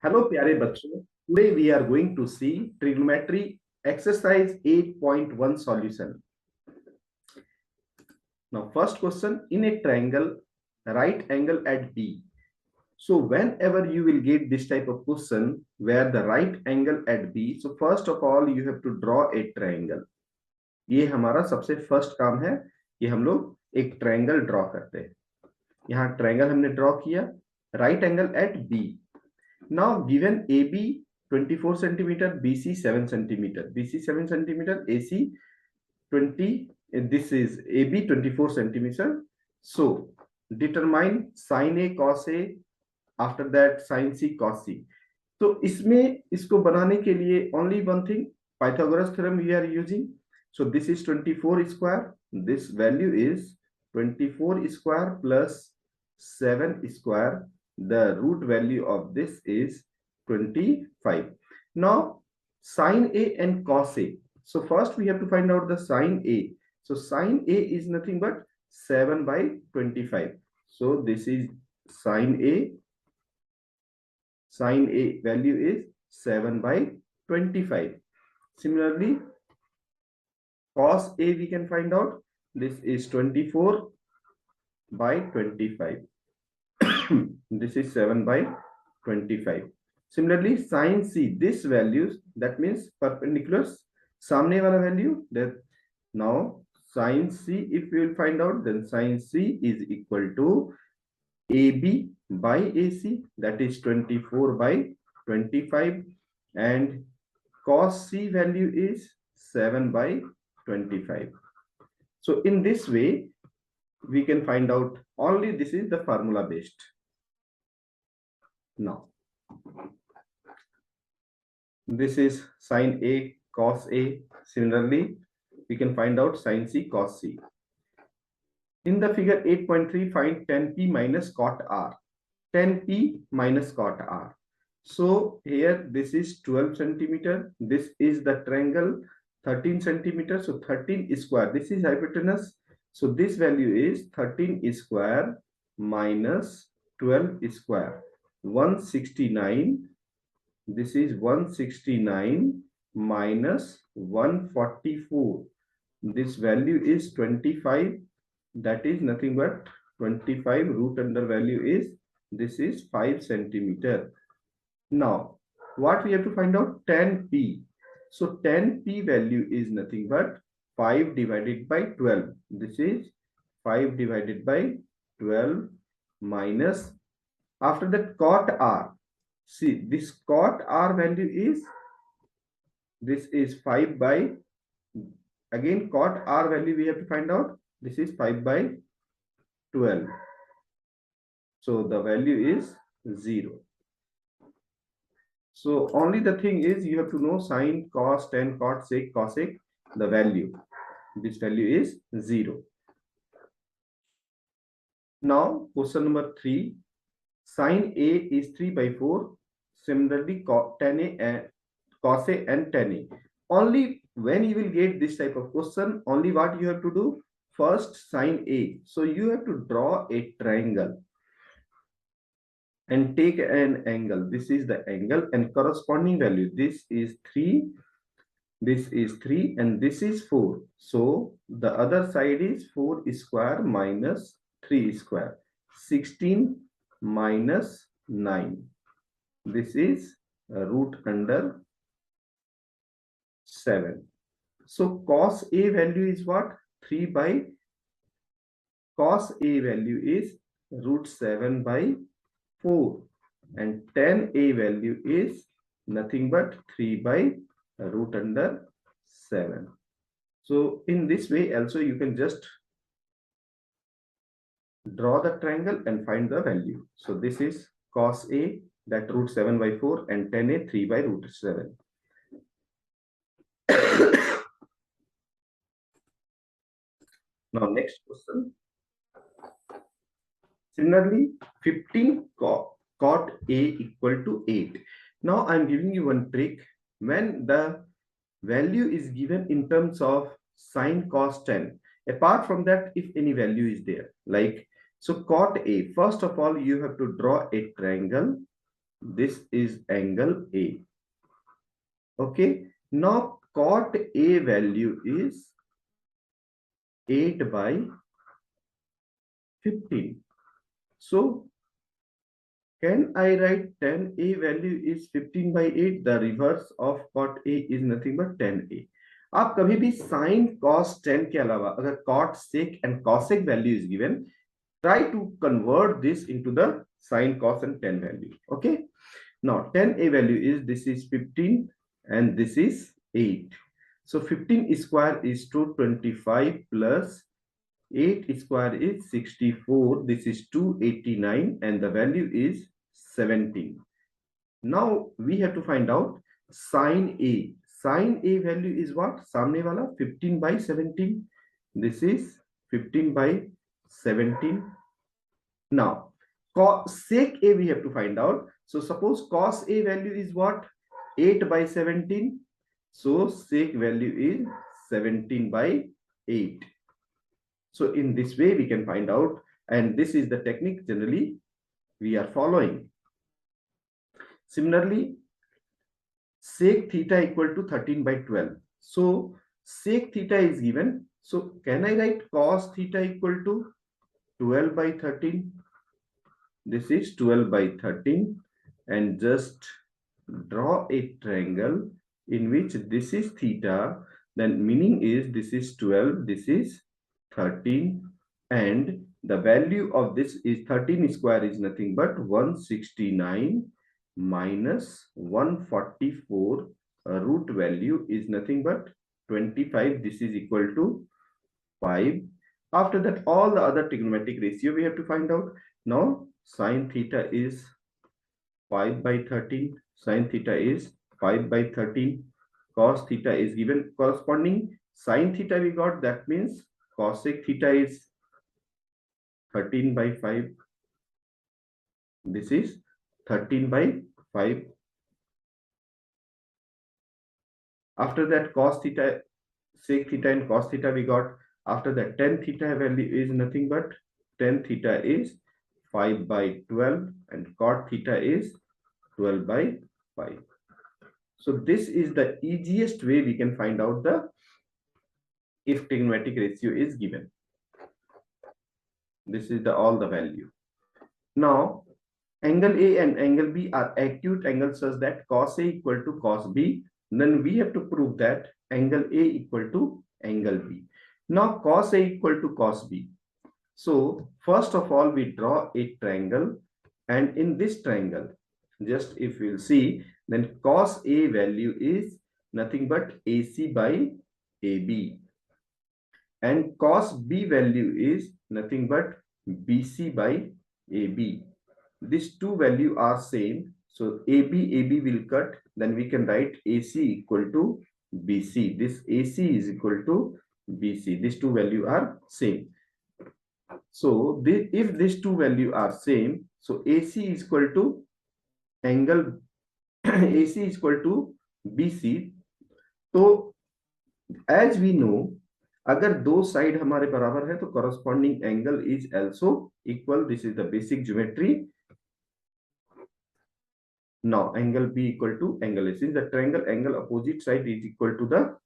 Hello प्यारे बच्चों, today we are going to see trigonometry exercise 8.1 solution. Now first question, in a triangle right angle at B. So whenever you will get this type of question where the right angle at B, so first of all you have to draw a triangle. ये हमारा सबसे first काम है कि हम लोग एक triangle draw करते हैं. यहाँ ट्रायंगल हमने ड्रॉ किया, right angle at B. Now given AB 24 centimeter, BC 7 centimeter, BC 7 centimeter, AC 20. This is AB 24 centimeter. So determine sin A cos A. After that sin C cos C. तो इसमें इसको बनाने के लिए only one thing, Pythagoras theorem we are using. So this is 24 square. This value is 24 square plus 7 square. The root value of this is 25. Now sin A and cos A. So first we have to find out the sin A. So sin A is nothing but 7 by 25. So this is sin A. Sin A value is 7 by 25. Similarly, cos A we can find out. This is 24 by 25. This is 7 by 25. Similarly, sin C, this values, that means perpendiculars, सामने वाला value, that now sin C, if we will find out, then sin C is equal to AB by AC, that is 24 by 25, and cos C value is 7 by 25. So in this way, we can find out only this is the formula based. Now, this is sin A cos A. Similarly, we can find out sin C cos C. In the figure 8.3, find tan P minus cot R. Tan P minus cot R. So here this is 12 centimeter. This is the triangle 13 centimeter. So 13 square. This is hypotenuse. So this value is 13 square minus 12 square. 169. This is 169 minus 144. This value is 25. That is nothing but 25. Root under value is, this is 5 centimeter. Now, what we have to find out? Tan P. So tan P value is nothing but 5 divided by 12. This is 5 divided by 12 minus, after that cot R. See, this cot R value is, this is 5 by, again cot R value we have to find out. This is 5 by 12. So the value is 0. So only the thing is you have to know sin, cos, tan, cot, sec, cosec, the value. This value is 0. Now question number 3. Sin A is 3 by 4. Similarly, tan A and cos A and tan A. Only when you will get this type of question, only what you have to do? First sin A. So you have to draw a triangle and take an angle. This is the angle and corresponding value. This is 3. This is 3 and this is 4. So the other side is 4 square minus 3 square. 16 minus 9. This is root under 7. So cos A value is what? 3 by, cos A value is root 7 by 4. And tan A value is nothing but 3 by root under 7. So in this way also you can just draw the triangle and find the value. So this is cos A, that root 7 by 4, and tan A 3 by root 7. Now next question. Similarly, 15 cot A equal to 8. Now I am giving you one trick. When the value is given in terms of sin, cos, tan, apart from that, if any value is there, like, so cot A, first of all, you have to draw a triangle This is angle A. Okay. Now cot A value is 8 by 15. So can I write tan A value is 15 by 8? The reverse of cot A is nothing but tan A. आप कभी भी sin cos tan के अलावा अगर cot sec and cosec value is given, try to convert this into the sin cos and tan value. Okay. Now tan A value is, this is 15 and this is 8. So 15 square is 225 plus 8 square is 64. This is 289 and the value is 17. Now we have to find out sine A. Sine A value is what? Samne wala 15 by 17. This is 15 by 17. Now sec A we have to find out. So suppose cos A value is what? 8 by 17. So sec value is 17 by 8. So in this way we can find out, and this is the technique generally we are following. Similarly, sec theta equal to 13 by 12. So sec theta is given. So can I write cos theta equal to 12 by 13? This is 12 by 13, and just draw a triangle in which this is theta, then meaning is this is 12, this is 13, and the value of this is 13 square is nothing but 169 minus 144. Root value is nothing but 25. This is equal to 5. After that, all the other trigonometric ratio we have to find out. Now sine theta is 5 by 13. Sine theta is 5 by 13. Cos theta is given corresponding. Sine theta we got, that means cosec theta is 13 by 5. This is 13 by 5. After that, cos theta, sec theta and cos theta we got. After that, tan theta value is nothing but tan theta is 5 by 12 and cot theta is 12 by 5. So this is the easiest way we can find out the if trigonometric ratio is given. This is the all the value. Now angle A and angle B are acute angles such that cos A equal to cos B. Then we have to prove that angle A equal to angle B. Now cos A equal to cos B. So first of all we draw a triangle, and in this triangle, just if we'll see, then cos A value is nothing but AC by AB, and cos B value is nothing but BC by AB. These two value are same, so AB will cut, then we can write AC equal to BC. This AC is equal to BC. These two value are same. So if these two value are same, so AC is equal to angle AC is equal to BC. तो as we know, अगर दो side हमारे बराबर है तो corresponding angle is also equal. This is the basic geometry. Now angle B equal to angle A. Since the triangle angle opposite side is equal to the.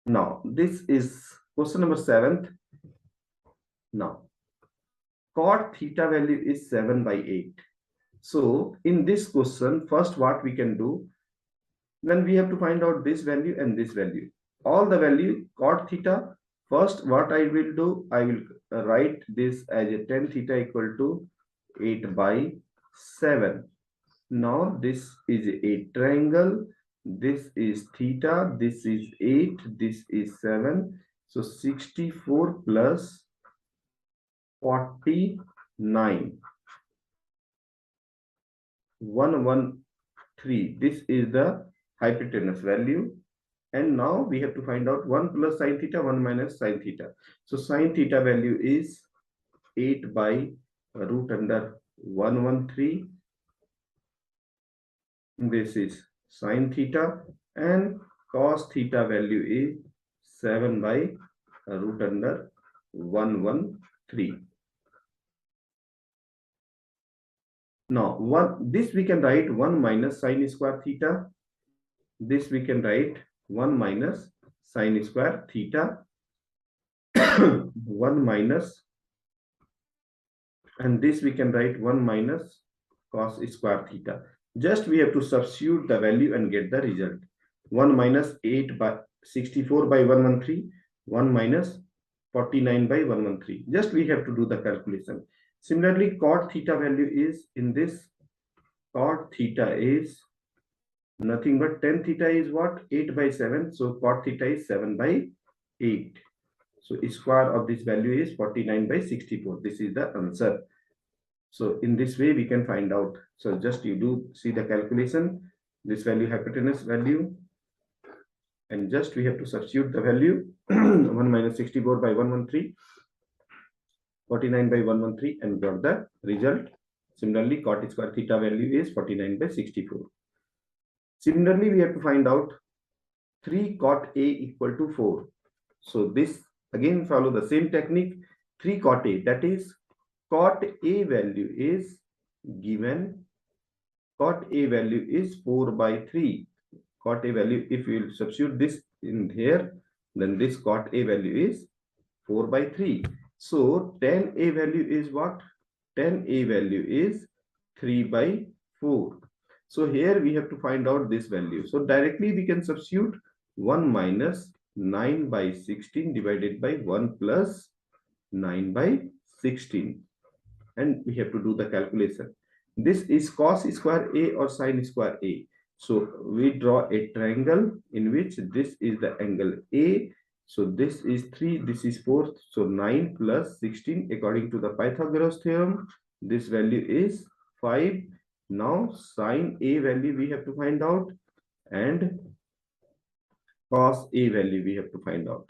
Now this is question number 7th. Now cot theta value is 7 by 8. So in this question, first what we can do, then we have to find out this value and this value. All the value cot theta. First what I will do, I will write this as a tan theta equal to 8 by 7. Now this is a triangle. This is theta. This is 8. This is 7. So 64 plus 49. 113. This is the hypotenuse value. And now we have to find out 1 plus sine theta, 1 minus sine theta. So sine theta value is 8 by root under 113. This is sine theta, and cos theta value is 7 by root under 113. Now, this we can write 1 minus sine square theta. This we can write 1 minus sine square theta. 1 minus, and this we can write 1 minus cos square theta. Just we have to substitute the value and get the result. 1 minus 8 by 64 by 113, 1 minus 49 by 113. Just we have to do the calculation. Similarly, cot theta value is in this. Cot theta is nothing but tan theta is what? 8 by 7. So cot theta is 7 by 8. So square of this value is 49 by 64. This is the answer. So in this way we can find out. So just you do see the calculation, this value, hypotenuse value, and just we have to substitute the value 1 minus 64 by 113, 49 by 113, and got the result. Similarly, cot square theta value is 49 by 64. Similarly, we have to find out 3 cot A equal to 4. So this again follow the same technique. 3 cot A, that is cot A value is given. Cot A value is 4 by 3. Cot A value, if you substitute this in here, then this cot A value is 4 by 3. So tan A value is what? Tan A value is 3 by 4. So here we have to find out this value. So directly we can substitute 1 minus 9 by 16 divided by 1 plus 9 by 16. And we have to do the calculation. This is cos square A or sine square A. So we draw a triangle in which this is the angle A. So this is 3, this is 4. So 9 plus 16 according to the Pythagoras theorem. This value is 5. Now sine A value we have to find out, and cos A value we have to find out.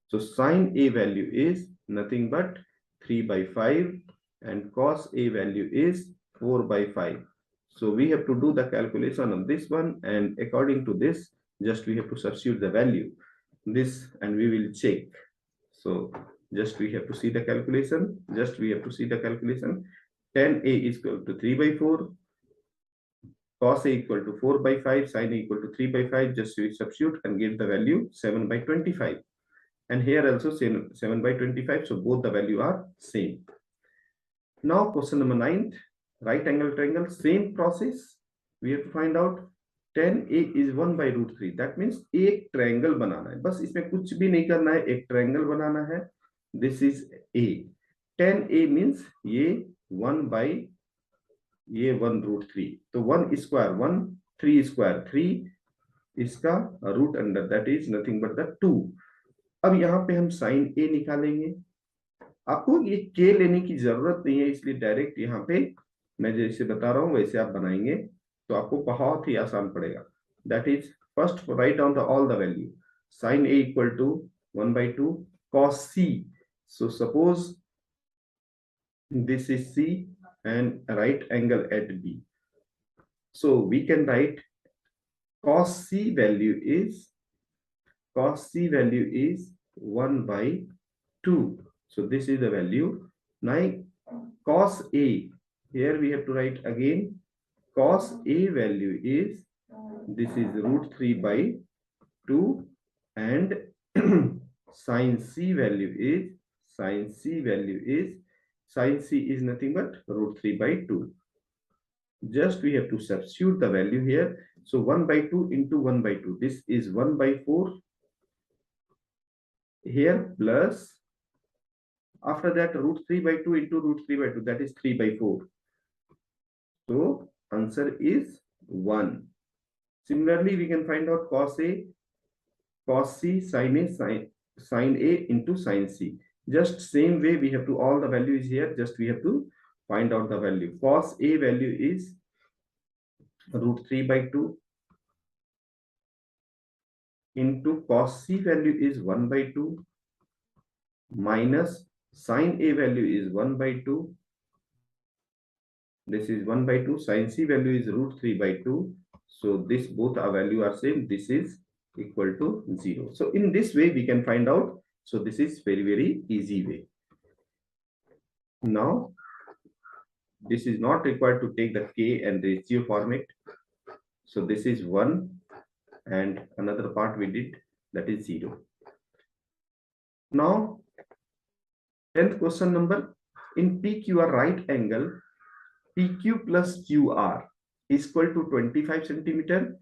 So sine A value is nothing but 3 by 5 and cos A value is 4 by 5. So we have to do the calculation on this one, and according to this, just we have to substitute the value. This, and we will check. So just we have to see the calculation. Just we have to see the calculation. Tan A is equal to 3 by 4. Cos A equal to 4 by 5. Sin A equal to 3 by 5. Just we substitute and get the value 7 by 25. And here also 7 by 25. So both the value are same. Now question number 9. Right angle triangle, same process. We have to find out tan A is 1 by root 3. That means एक triangle बनाना है. बस इसमें कुछ भी नहीं करना है, एक triangle बनाना है. This is A. Tan A means ये 1 by ये 1 root 3. तो 1 square 1, 3 square 3. इसका root under that is nothing but the 2. अब यहाँ पे हम sin A निकालेंगे. आपको ये k लेने की जरूरत नहीं है, इसलिए डायरेक्ट यहाँ पे मैं जैसे बता रहा हूँ वैसे आप बनाएंगे तो आपको बहुत ही आसान पड़ेगा. That is first write down the all the value. sin A equal to 1 by 2 cos C. So suppose this is C and right angle at B. So we can write cos C value is 1 by 2. So this is the value. Now cos A, here we have to write again cos A value is, this is root 3 by 2, and sin C value is, sin C is nothing but root 3 by 2. Just we have to substitute the value here. So 1 by 2 into 1 by 2. This is 1 by 4 here, plus after that root 3 by 2 into root 3 by 2, that is 3 by 4. So answer is 1. Similarly, we can find out cos A, cos C, sin A, sin A into sin C. Just same way we have to, all the values here, just we have to find out the value. Cos A value is root 3 by 2 into cos C value is 1 by 2 minus sin A value is 1 by 2. This is 1 by 2. Sin C value is root 3 by 2. So this both our value are same. This is equal to 0. So in this way we can find out. So this is very easy way. Now This is not required to take the K and ratio format. So this is 1 and another part we did, that is 0. Now 10th question number, in PQR right angle, PQ plus QR is equal to 25 centimeter,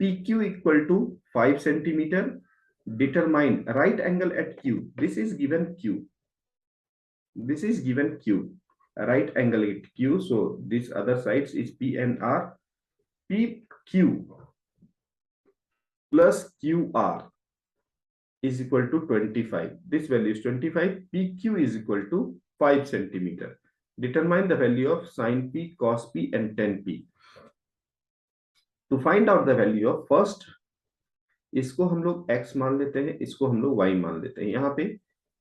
PQ equal to 5 centimeter. Determine right angle at Q. This is given Q. This is given Q. Right angle at Q. So this other sides is P and R. PQ plus QR is equal to 25. This value is 25. PQ is equal to 5 centimeter. Determine the value of sin P, cos P and tan P. To find out the value of first, इसको हम लोग x मान लेते हैं, इसको हम लोग y मान लेते हैं. यहाँ पे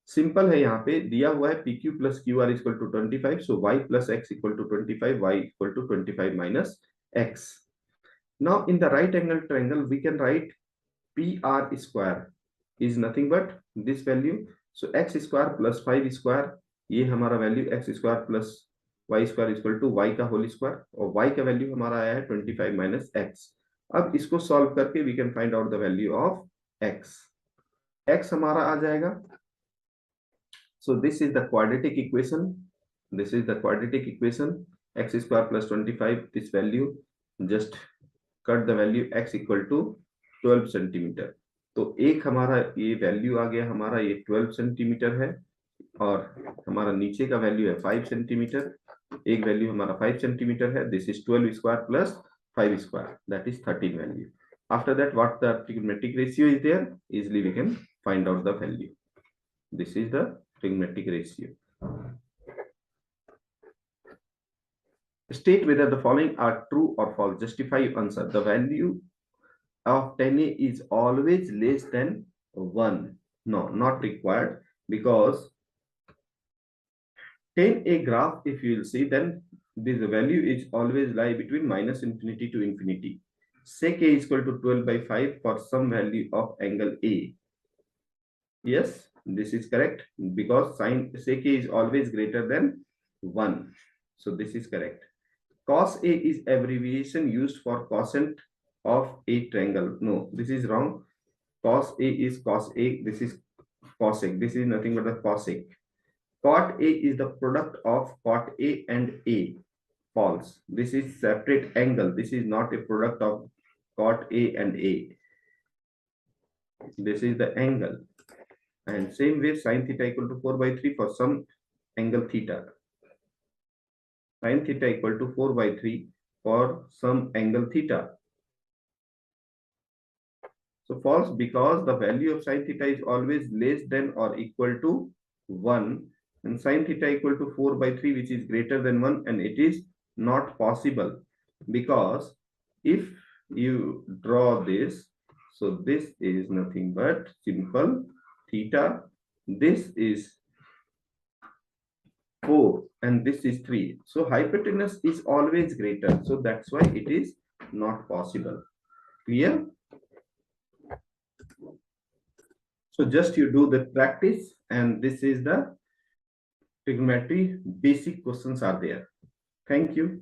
सिंपल है, यहाँ पे दिया हुआ है PQ plus QR equal to 25, so y plus x equal to 25, y equal to 25 minus x. Now in the right angle triangle we can write PR square is nothing but this value, so x square plus 5 square, ये हमारा value x square plus y square equal to y का whole square, और y का value हमारा आया है 25 minus x. अब इसको सॉल्व करके we can find out the value of x. x हमारा आ जाएगा, so this is the quadratic equation. This is the quadratic equation, x square plus 25, this value just cut the value x equal to 12 centimetre. तो एक हमारा ये value आ गया, हमारा ये 12 सेंटीमीटर है, और हमारा नीचे का वैल्यू है 5 सेंटीमीटर. एक वैल्यू हमारा 5 सेंटीमीटर है. This is 12 square plus 5 square, that is 13 value. After that, what the trigonometric ratio is there, easily we can find out the value. This is the trigonometric ratio. State whether the following are true or false. Justify your answer. The value of 10a is always less than 1. No, not required, because 10a graph, if you will see, then this value is always lie between minus infinity to infinity. Sec a is equal to 12 by 5 for some value of angle A. Yes, this is correct, because sin sec a is always greater than 1. So this is correct. Cos a is abbreviation used for cosine of a triangle. No, this is wrong. Cos a is cos a. This is cosec. This is nothing but the cosec. Cot a is the product of cot a and a. False. This is separate angle. This is not a product of cot a and a. This is the angle. And same way sin theta equal to 4 by 3 for some angle theta. Sin theta equal to 4 by 3 for some angle theta. So false, because the value of sin theta is always less than or equal to 1, and sin theta equal to 4 by 3, which is greater than 1, and it is not possible, because if you draw this, so this is nothing but simple theta, this is 4 and this is 3, so hypotenuse is always greater, so that's why it is not possible. Clear? So just you do the practice, and this is the trigonometry basic questions are there. Thank you.